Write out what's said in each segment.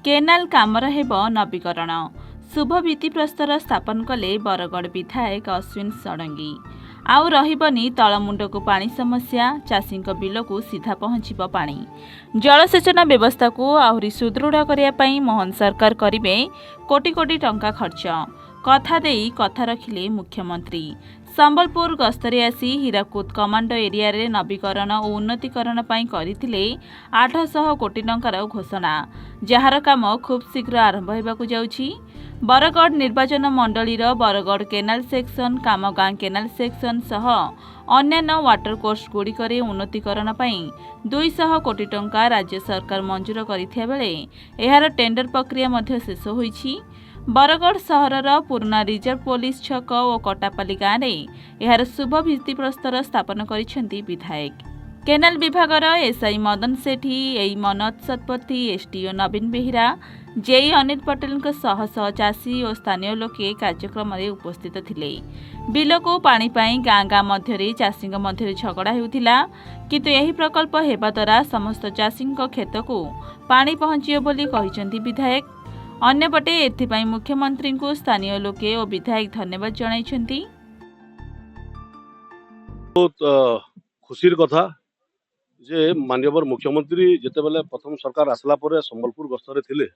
Canal कामर हेब नवीकरण शुभ भित्तिप्रस्तर स्थापन कले बरगढ़ विधायक अश्विन षडंगी। आउ रहिबनी तलमुंडको पानी समस्या, चाषीଙ୍କ बिलको सीधा पहुँचिब पानी। जलसेचन व्यवस्था को आहुरी सुदृढ़ करने पई मोहन सरकार करिवे कोटी कोटी टंका खर्च। कथा देई कथा रखिले मुख्यमंत्री। संबलपुर गस्तरे आसी हीराकुद कमांडो एरिया रे नवीकरण और उन्नतीकरण पई करिथिले 800 कोटी टंकार घोषणा, जार काम खूब शीघ्र आरंभ हेबाकु जाउछि। बरगढ़ निर्वाचन मंडलीर बरगढ़ केनाल सेक्शन, कामगां केनाल सेक्शन सह अन्यान्य वाटर कोर्स गुड़िकरे उन्नतीकरण पई 200 कोटी टंका राज्य सरकार मंजूर करिथिया बेले एहार टेंडर प्रक्रिया मध्य शेष होईछि। बरगढ़ सहरर पुराना रिजर्व पुलिस छक और कटापाली गाँव में यार शुभ भित्तिप्रस्तर स्थापन करिसेंती विधायक। केनाल विभागर एसआई मदन सेठी, एई मनोज शतपथी, एसडीओ नवीन बेहेरा, जेई अनिल पटेल सह सह चाषी और स्थानीय लोके कार्यक्रम में उपस्थित थिले। बिल को पानी पाई गाँ गाँ मध्य चाषी मध्य झगड़ा होउथिला, किंतु यही प्रकल्प हेबा द्वारा समस्त चाषी खेत को पानी पहुंचियो बोली कहिसेंती विधायक। अन्यपटे एथिपाई मुख्यमंत्री को स्थानीय लोके और विधायक धन्यवाद जणाइछंती। बहुत खुशीर कथा जे माननीय मुख्यमंत्री जितेबले प्रथम सरकार आसला परे संबलपुर गस्तरे थिले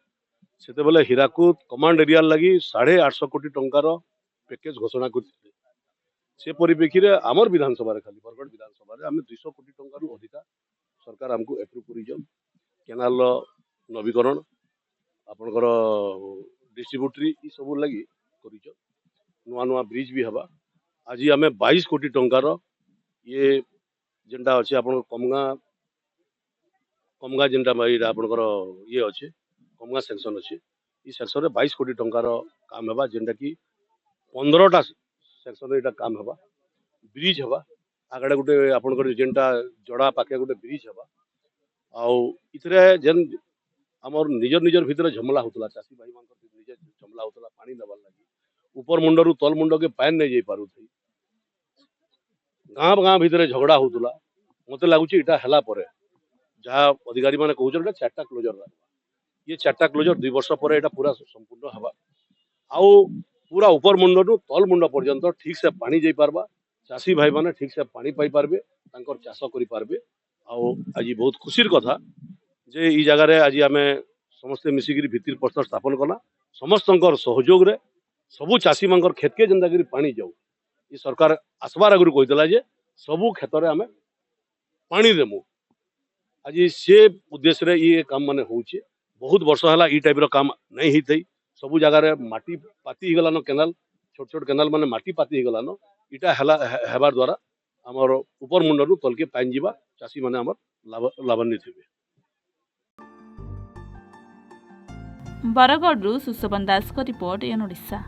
सेतेबले हीराकुद कमांड एरिया लगी 850 कोटी टंकार पैकेज घोषणा करथिले। से परिप्रेक्षी रे आमर विधानसभा रे खाली बरगढ़ विधानसभा रे आमे 200 कोटी टंकार अधिका सरकार हमको एप्रूव करिजन। केनाल नवीकरण आपनकर डिस्ट्रीब्यूटरी ई सब लगी करिजन। नुआ नुआ ब्रिज भी हवा। आज आमे 22 कोटी टंकार ये जेंटा अच्छे आपण कमगा जेंटा आपनकर ये अच्छे कमगा सेक्शन अच्छे ई सेक्शन रे 22 कोटी टंकार काम हवा, जेंटा कि 15टा सेक्शन रे काम हवा। ब्रिज हवा आगडे गुटे आपनकर जेंटा जड़ा पाके गुटे ब्रिज हवा। आउ इतरे जेन हमर निजर निजर भितर झमला होतला, चाषी भाई मान निजे झमला होतला पानी नबार लागि ऊपर मुंडरू तल मुंड के पानी नहीं जाई पारु थई। गाँव गाँव भितर झगड़ा होतला। मते लागुची इटा हला परे जहाँ अधिकारी माने कहउछन के 4टा क्लोजर लागबा। ये 4टा क्लोजर 2 वर्ष परे एटा पूरा संपूर्ण हवा। आउ पूरा ऊपर मुंडरू तल मुंड पर्यंत ठीक से पानी जाई पारबा। चाषी भाई माने ठीक से पानी पाई पारबे, तांकर चाष करि पारबे। आउ आज बहुत खुशीर कथा जे ई जगह रे आज आमे समस्ते मिसिगिरी भित्तिर प्रस्तर स्थापन कला। समस्तंकर सहयोग रे सबु चाषी मानकर खेत के जेंदा करी पानी जाऊ। ई सरकार आसबार आगु कहितला जे सबु खेत रे आमे पानी देमु। आज से उद्देश्य रे ये काम माने होउचे। बहुत वर्ष हला ई टाइप रो काम नहीं हितई। सबु जगह रे माटी पाती गलानो केनाल, छोट छोट केनाल माने माटी पाती गलानो। इटा हला हेबार द्वारा हमर ऊपर मुंडरू तल के पानी जीवा, चाषी माने हमर लाभान्वित हेबे। बरगढ़ सुशोभन दास को रिपोर्ट, एन ओडिशा।